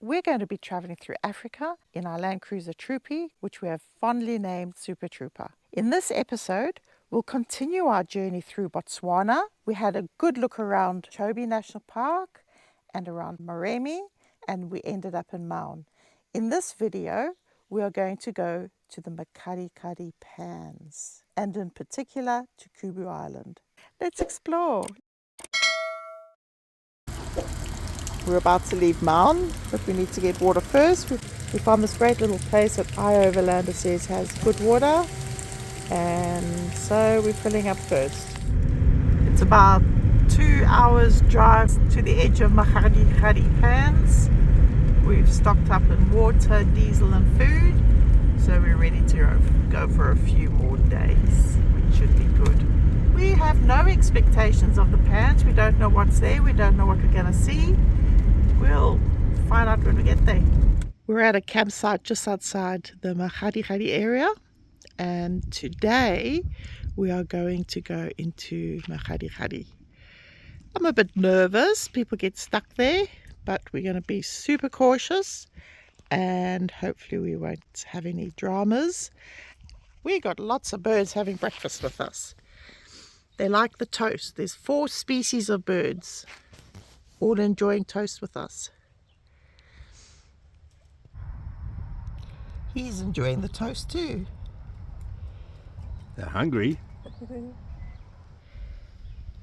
we're going to be travelling through Africa in our Land Cruiser Troopy, which we have fondly named Super Trooper. In this episode, we'll continue our journey through Botswana. We had a good look around Chobe National Park and around Moremi, and we ended up in Maun. In this video, we are going to go to the Makgadikgadi Pans, and in particular to Kubu Island. Let's explore. We're about to leave Maun, but we need to get water first. We found this great little place that iOverlander says has good water, and so we're filling up first. It's about 2 hours drive to the edge of Makgadikgadi Pans. We've stocked up in water, diesel and food, so we're ready to go for a few more days, which should be good. We have no expectations of the Pans. We don't know what's there. We don't know what we're going to see. We'll find out when we get there. We're at a campsite just outside the Makgadikgadi area, and today we are going to go into Makgadikgadi. I'm a bit nervous. People get stuck there, but we're going to be super cautious and hopefully we won't have any dramas. We got lots of birds having breakfast with us. They like the toast. There's 4 species of birds all enjoying toast with us. He's enjoying the toast too. They're hungry.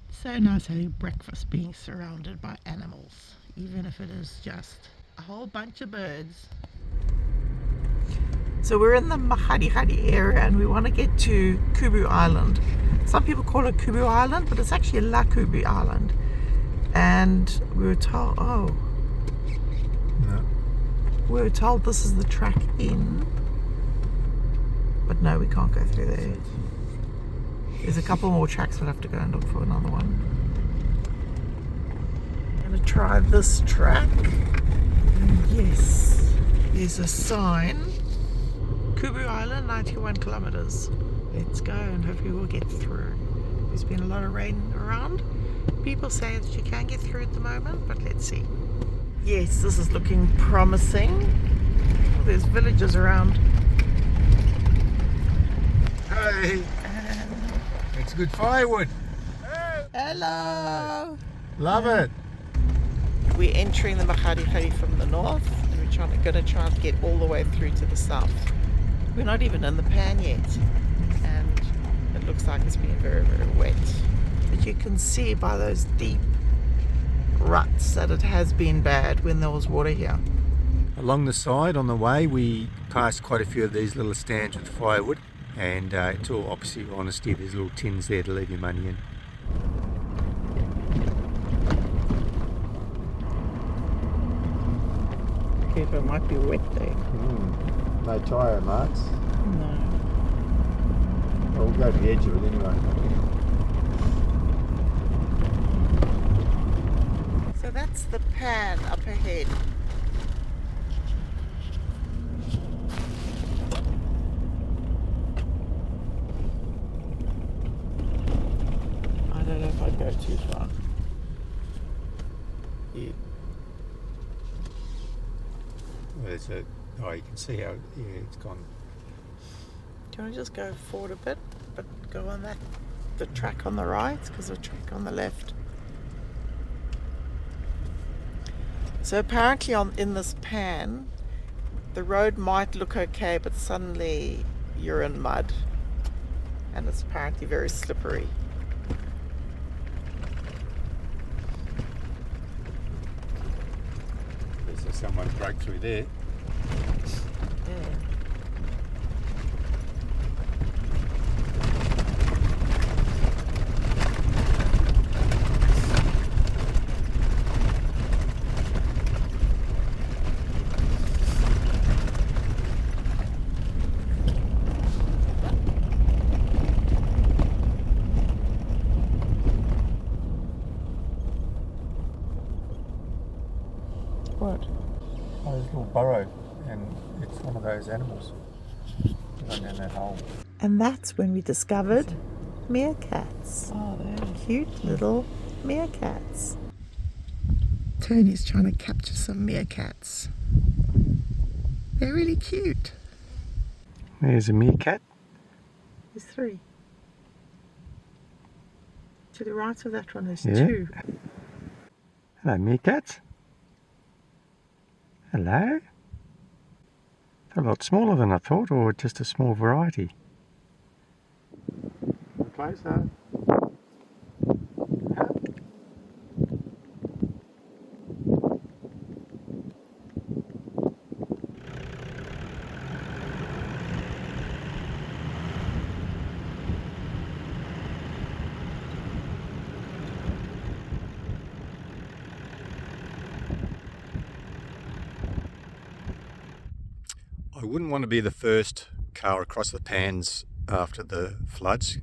So nice having breakfast being surrounded by animals, even if it is just a whole bunch of birds. So we're in the Makgadikgadi area and we want to get to Kubu Island. Some people call it Kubu Island, but it's actually La Kubu Island. And we were told, we were told this is the track in, but no, we can't go through there. There's a couple more tracks. We'll have to go and look for another one. I'm going to try this track. And yes, there's a sign. Kubu Island, 91 kilometres. Let's go and hopefully we'll get through. There's been a lot of rain around. People say that you can get through at the moment, but let's see. Yes, this is looking promising. Oh, there's villages around. Hey! It's good firewood. Hello! Love it. We're entering the Makgadikgadi from the north and we're going to try and get all the way through to the south. We're not even in the pan yet and it looks like it's been very, very wet. But you can see by those deep ruts that it has been bad when there was water here. Along the side on the way we passed quite a few of these little stands with firewood, and it's all obviously honesty, there's little tins there to leave your money in. Okay, but it might be wet there. No tyre marks. No. Well, we'll go to the edge of it anyway. So that's the pan up ahead. I don't know if I'd go too far. Yeah. Well, there's a, oh, you can see how, yeah, it's gone. Do you want to just go forward a bit, but go on the track on the right, because the track on the left. So apparently in this pan, the road might look okay, but suddenly you're in mud, and it's apparently very slippery. There's someone broke through there. Yeah. What? Oh, there's a little burrow, and it's one of those animals. Run down that hole. And that's when we discovered meerkats. Oh, there. Cute little meerkats. Tony's trying to capture some meerkats. They're really cute. There's a meerkat. There's 3. To the right of that one, there's 2. Hello, meerkats. Hello. They're a lot smaller than I thought, or just a small variety. Closer. I wouldn't want to be the first car across the Pans after the floods.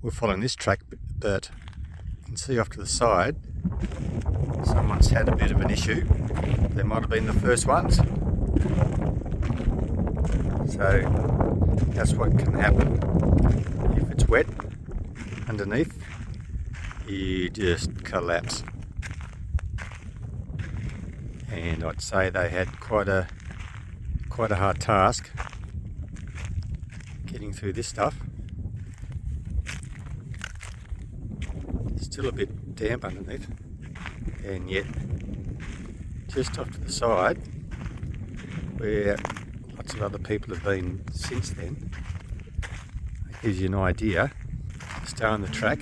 We're following this track, but you can see off to the side someone's had a bit of an issue. They might have been the first ones. So that's what can happen. If it's wet underneath, you just collapse. And I'd say they had quite a hard task getting through this stuff. It's still a bit damp underneath, and yet just off to the side where lots of other people have been since then, it gives you an idea. Stay on the track.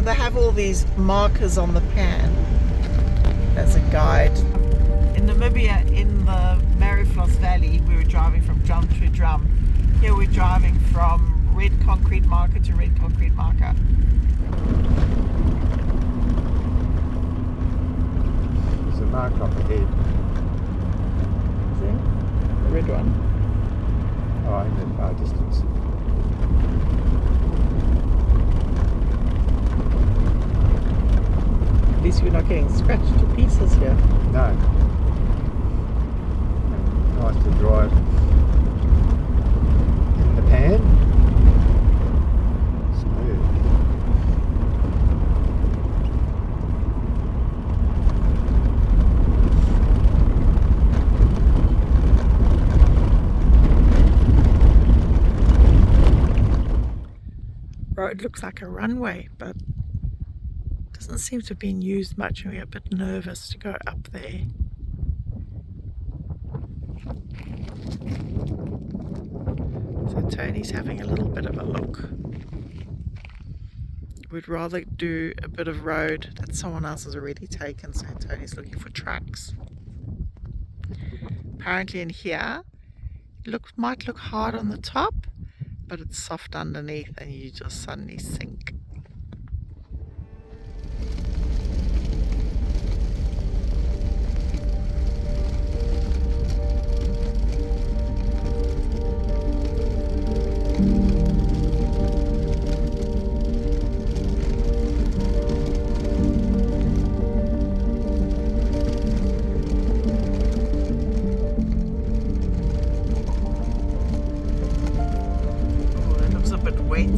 They have all these markers on the pan as a guide. In Namibia, in the Mariflos Valley, we were driving from drum to drum. Here we're driving from red concrete marker to red concrete marker. There's a marker up ahead. See? The red one. Oh, in the far distance. At least we're not getting scratched to pieces here. No. Nice to drive in the pan. Smooth. Road looks like a runway, but doesn't seem to have been used much, and we're a bit nervous to go up there. So Tony's having a little bit of a look. We'd rather do a bit of road that someone else has already taken, so Tony's looking for tracks. Apparently in here, it might look hard on the top, but it's soft underneath and you just suddenly sink. Oh, that looks a bit wet.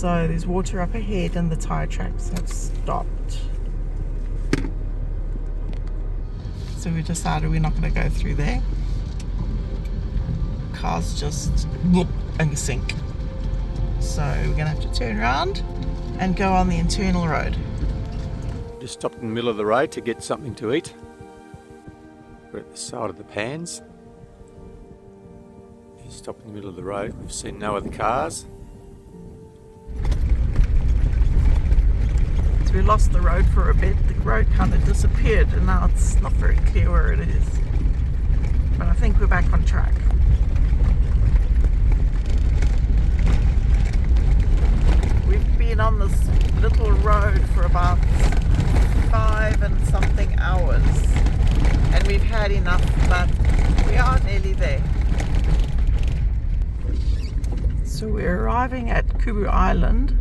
So there's water up ahead and the tire tracks have stopped. So we decided we're not going to go through there. Cars just whoop and sink. So we're going to have to turn around and go on the internal road. Just stopped in the middle of the road to get something to eat. We're at the side of the Pans. Just stopped in the middle of the road. We've seen no other cars. So we lost the road for a bit. The road kind of disappeared and now it's not very clear where it is. But I think we're back on track. We've been on this little road for about 5 and something hours and we've had enough, but we are nearly there. So we're arriving at Kubu Island.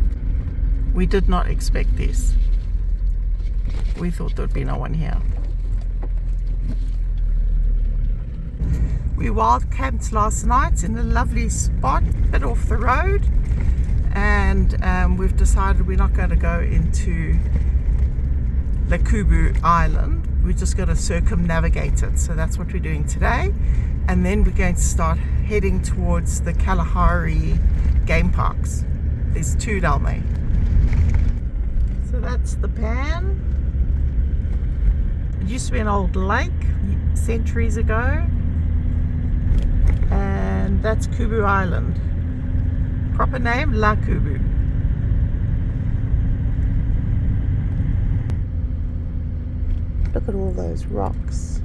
We did not expect this. We thought there'd be no one here. We wild camped last night in a lovely spot, a bit off the road, and we've decided we're not going to go into the Kubu Island. We're just going to circumnavigate it. So that's what we're doing today. And then we're going to start heading towards the Kalahari game parks. There's 2 down there. So that's the Pan. It used to be an old lake centuries ago. And that's Kubu Island. Proper name, La Kubu. Look at all those rocks.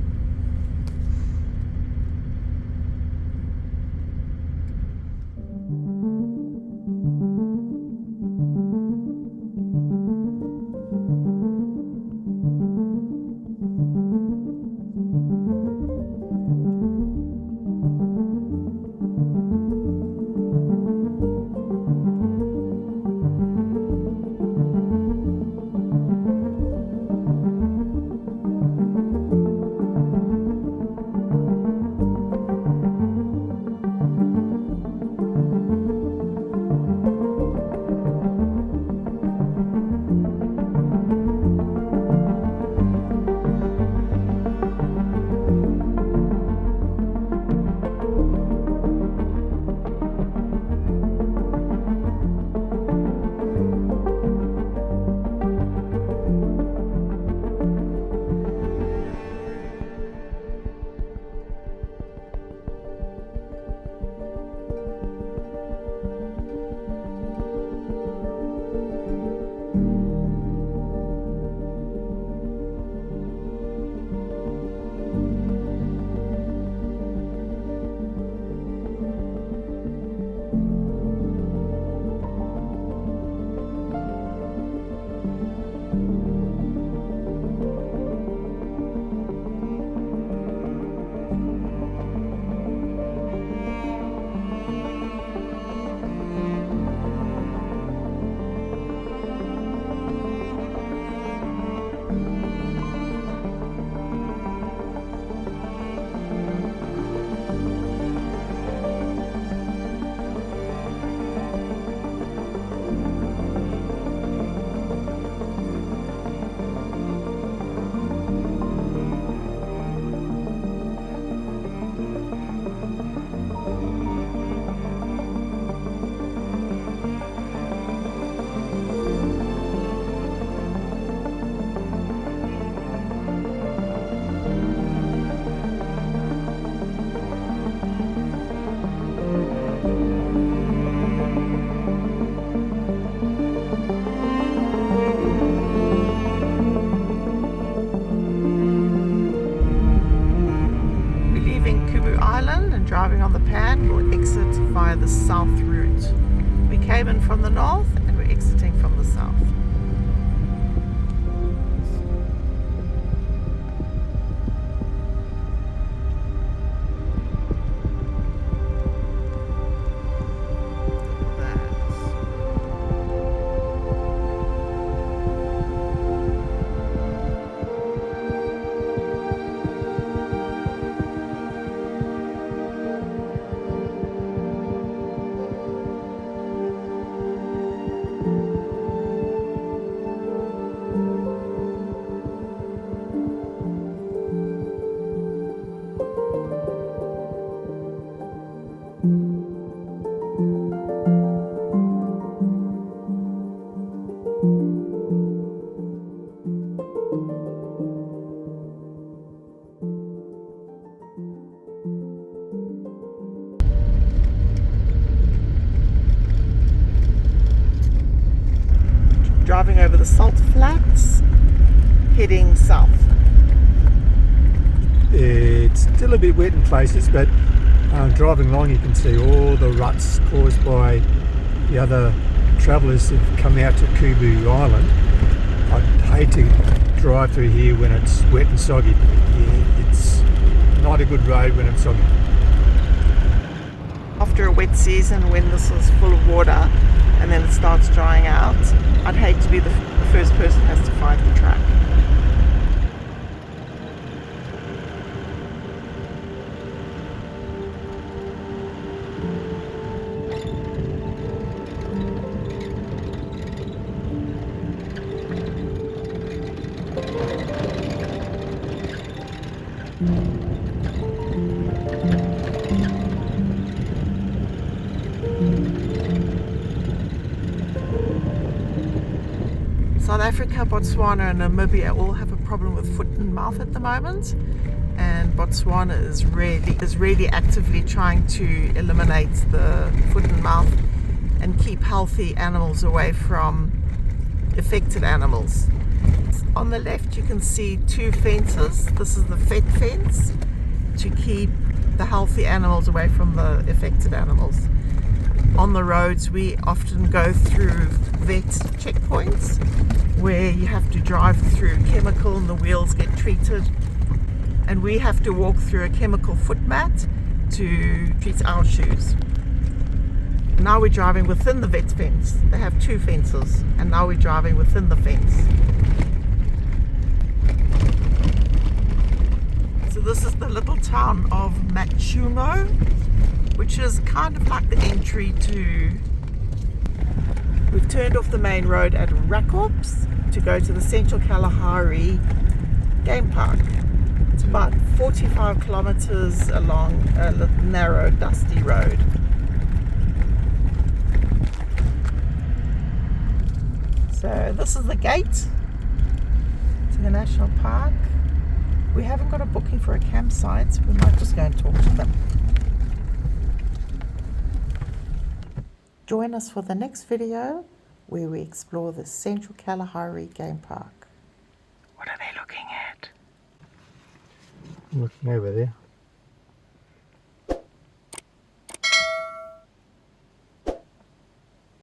Driving on the Pan, we'll exit via the south route. We came in from the north and we're exiting from the south. going over the salt flats, heading south. It's still a bit wet in places, but driving along you can see all the ruts caused by the other travellers who've come out to Kubu Island. I'd hate to drive through here when it's wet and soggy. It's not a good road when it's soggy. After a wet season, when this is full of water and then it starts drying out, I'd hate to be the first person who has to find the track. South Africa, Botswana and Namibia all have a problem with foot and mouth at the moment, and Botswana is really actively trying to eliminate the foot and mouth and keep healthy animals away from affected animals. On the left you can see two fences. This is the vet fence to keep the healthy animals away from the affected animals. On the roads we often go through vet checkpoints where you have to drive through chemical and the wheels get treated, and we have to walk through a chemical foot mat to treat our shoes. Now we're driving within the vet fence. They have two fences, and now we're driving within the fence. So this is the little town of Machumo, which is kind of like the entry to... We've turned off the main road at Outcrops to go to the central Kalahari game park. It's about 45 kilometres along a narrow, dusty road. So this is the gate to the national park. We haven't got a booking for a campsite, so we might just go and talk to them. Join us for the next video where we explore the Central Kalahari Game Park. What are they looking at? Looking over there.